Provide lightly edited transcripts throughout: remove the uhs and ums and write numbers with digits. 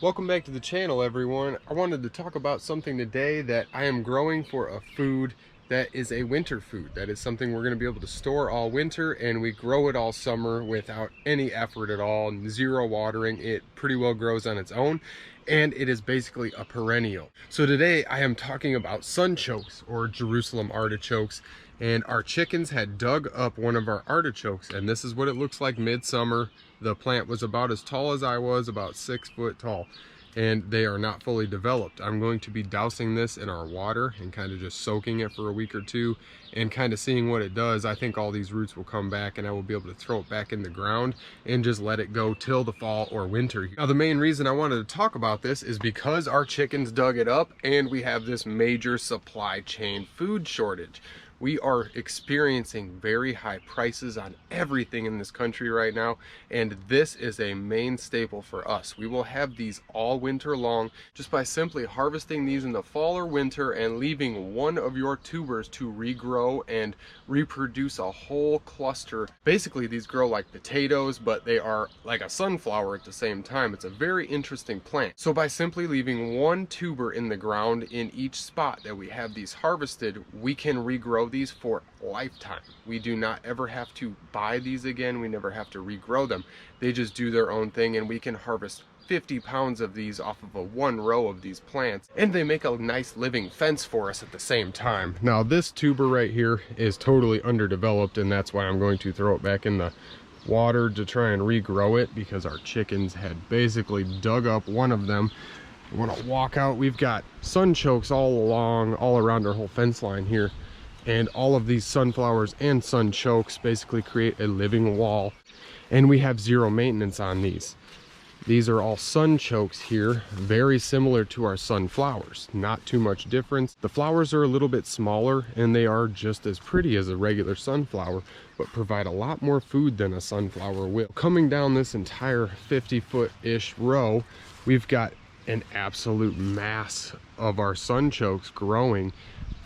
Welcome back to the channel, everyone. I wanted to talk about something today that I am growing for a food that is a winter food. That is something we're going to be able to store all winter, and we grow it all summer without any effort at all, zero watering. It pretty well grows on its own, and it is basically a perennial. So today I am talking about sunchokes, or Jerusalem artichokes. And our chickens had dug up one of our artichokes, and this is what it looks like midsummer. The plant was about as tall as I was, about 6 foot tall, and they are not fully developed. I'm going to be dousing this in our water and kind of just soaking it for a week or two and kind of seeing what it does. I think all these roots will come back and I will be able to throw it back in the ground and just let it go till the fall or winter. Now, the main reason I wanted to talk about this is because our chickens dug it up and we have this major supply chain food shortage. We are experiencing very high prices on everything in this country right now, and this is a main staple for us. We will have these all winter long just by simply harvesting these in the fall or winter and leaving one of your tubers to regrow and reproduce a whole cluster. Basically, these grow like potatoes, but they are like a sunflower at the same time. It's a very interesting plant. So by simply leaving one tuber in the ground in each spot that we have these harvested, we can regrow these for lifetime. We do not ever have to buy these again. We never have to regrow them. They just do their own thing, and we can harvest 50 pounds of these off of one row of these plants, and they make a nice living fence for us at the same time. Now this tuber right here is totally underdeveloped, and that's why I'm going to throw it back in the water to try and regrow it, because our chickens had basically dug up one of them. I want to walk out. We've got sunchokes all around our whole fence line here, and all of these sunflowers and sunchokes basically create a living wall, and we have zero maintenance on these. These are all sunchokes here, very similar to our sunflowers, not too much difference. The flowers are a little bit smaller and they are just as pretty as a regular sunflower, but provide a lot more food than a sunflower will. Coming down this entire 50-foot-ish row, we've got an absolute mass of our sunchokes growing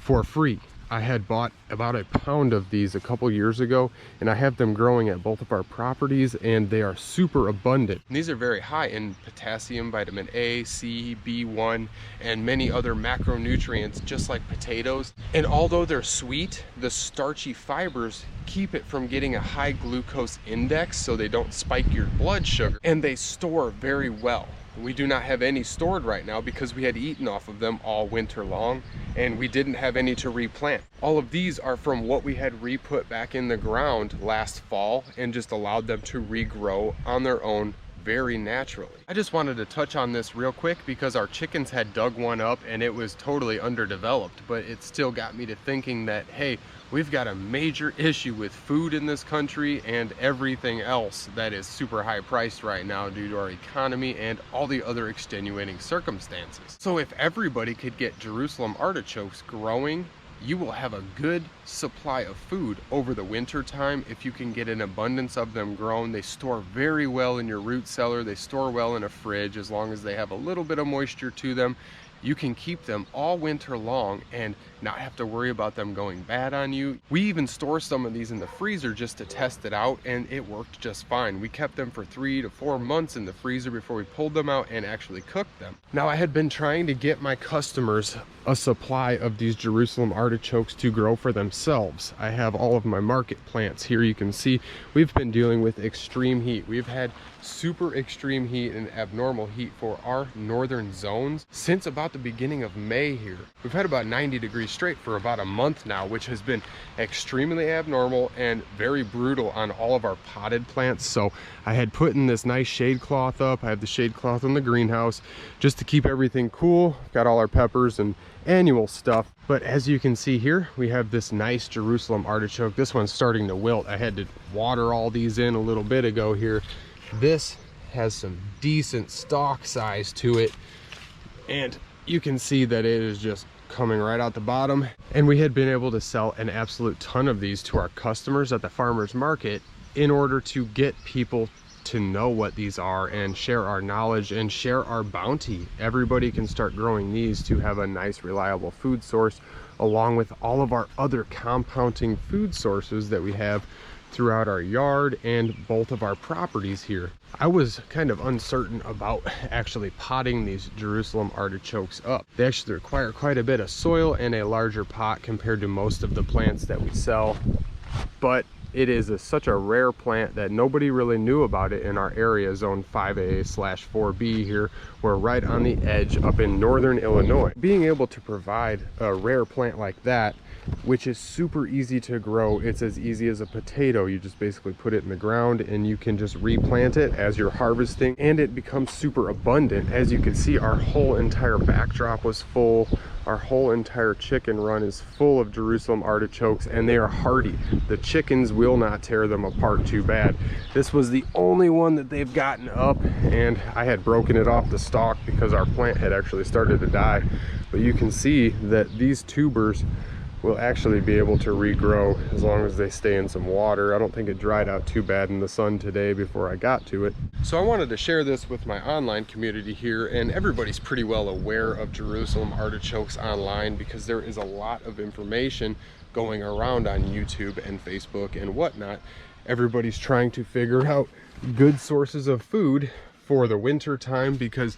for free. I had bought about a pound of these a couple years ago, and I have them growing at both of our properties, and they are super abundant. And these are very high in potassium, vitamin A, C, B1, and many other macronutrients, just like potatoes. And although they're sweet, the starchy fibers keep it from getting a high glucose index, so they don't spike your blood sugar, and they store very well. We do not have any stored right now because we had eaten off of them all winter long, and we didn't have any to replant. All of these are from what we had re-put back in the ground last fall and just allowed them to regrow on their own very naturally. I just wanted to touch on this real quick because our chickens had dug one up and it was totally underdeveloped, but it still got me to thinking that, hey, we've got a major issue with food in this country and everything else that is super high priced right now due to our economy and all the other extenuating circumstances. So if everybody could get Jerusalem artichokes growing, you will have a good supply of food over the winter time if you can get an abundance of them grown. They store very well in your root cellar. They store well in a fridge as long as they have a little bit of moisture to them. You can keep them all winter long and not have to worry about them going bad on you. We even store some of these in the freezer just to test it out, and it worked just fine. We kept them for 3 to 4 months in the freezer before we pulled them out and actually cooked them. Now, I had been trying to get my customers a supply of these Jerusalem artichokes to grow for themselves. I have all of my market plants here. You can see we've been dealing with extreme heat. We've had super extreme heat and abnormal heat for our northern zones since about the beginning of May here. We've had about 90 degrees straight for about a month now, which has been extremely abnormal and very brutal on all of our potted plants. So I had put in this nice shade cloth up. I have the shade cloth in the greenhouse just to keep everything cool. Got all our peppers and annual stuff. But as you can see here, we have this nice Jerusalem artichoke. This one's starting to wilt. I had to water all these in a little bit ago here. This has some decent stalk size to it, and you can see that it is just coming right out the bottom. And we had been able to sell an absolute ton of these to our customers at the farmers market in order to get people to know what these are and share our knowledge and share our bounty. Everybody can start growing these to have a nice reliable food source, along with all of our other compounding food sources that we have throughout our yard and both of our properties here. I was kind of uncertain about actually potting these Jerusalem artichokes up. They actually require quite a bit of soil and a larger pot compared to most of the plants that we sell, but it is such a rare plant that nobody really knew about it in our area, zone 5A/4B here. We're right on the edge up in northern Illinois. Being able to provide a rare plant like that, which is super easy to grow, it's as easy as a potato. You just basically put it in the ground and you can just replant it as you're harvesting, and it becomes super abundant. As you can see, our whole entire backdrop was full. Our whole entire chicken run is full of Jerusalem artichokes, and they are hardy. The chickens will not tear them apart too bad. This was the only one that they've gotten up, and I had broken it off the stalk because our plant had actually started to die. But you can see that these tubers will actually be able to regrow as long as they stay in some water. I don't think it dried out too bad in the sun today before I got to it. So I wanted to share this with my online community here, and everybody's pretty well aware of Jerusalem artichokes online because there is a lot of information going around on YouTube and Facebook and whatnot. Everybody's trying to figure out good sources of food for the winter time because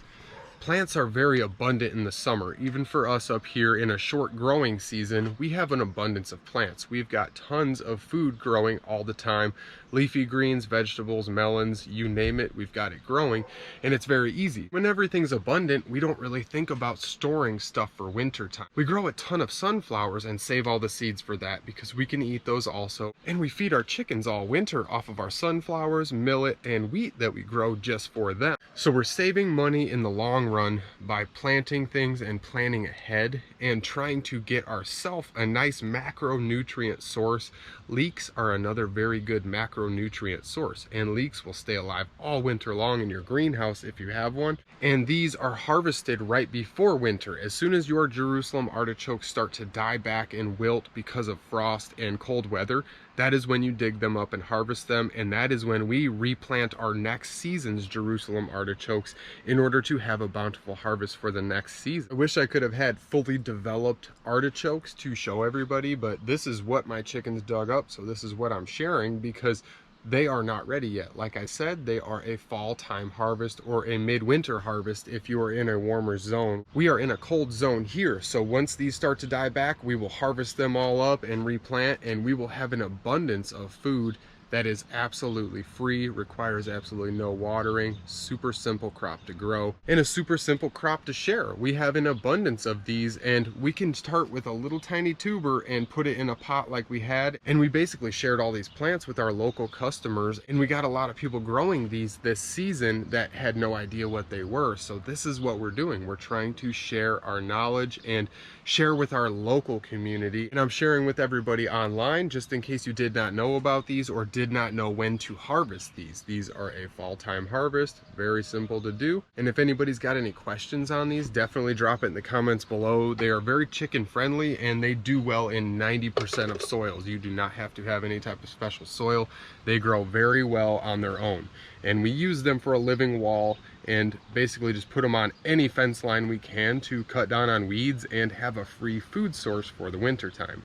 plants are very abundant in the summer. Even for us up here in a short growing season, we have an abundance of plants. We've got tons of food growing all the time. Leafy greens, vegetables, melons, you name it, we've got it growing, and it's very easy. When everything's abundant, we don't really think about storing stuff for winter time. We grow a ton of sunflowers and save all the seeds for that because we can eat those also. And we feed our chickens all winter off of our sunflowers, millet, and wheat that we grow just for them. So we're saving money in the long run by planting things and planning ahead and trying to get ourselves a nice macronutrient source. Leeks are another very good macronutrient source, and leeks will stay alive all winter long in your greenhouse if you have one. And these are harvested right before winter. As soon as your Jerusalem artichokes start to die back and wilt because of frost and cold weather, that is when you dig them up and harvest them, and that is when we replant our next season's Jerusalem artichokes in order to have a bountiful harvest for the next season. I wish I could have had fully developed artichokes to show everybody, but this is what my chickens dug up, so this is what I'm sharing because they are not ready yet. Like I said, they are a fall time harvest or a midwinter harvest if you are in a warmer zone. We are in a cold zone here, so once these start to die back, we will harvest them all up and replant, and we will have an abundance of food that is absolutely free, requires absolutely no watering, super simple crop to grow, and a super simple crop to share. We have an abundance of these, and we can start with a little tiny tuber and put it in a pot like we had, and we basically shared all these plants with our local customers, and we got a lot of people growing these this season that had no idea what they were. So this is what we're doing. We're trying to share our knowledge and share with our local community, and I'm sharing with everybody online just in case you did not know about these or did not know when to harvest these. These are a fall time harvest, very simple to do. And if anybody's got any questions on these, definitely drop it in the comments below. They are very chicken friendly and they do well in 90% of soils. You do not have to have any type of special soil. They grow very well on their own, and we use them for a living wall and basically just put them on any fence line we can to cut down on weeds and have a free food source for the winter time.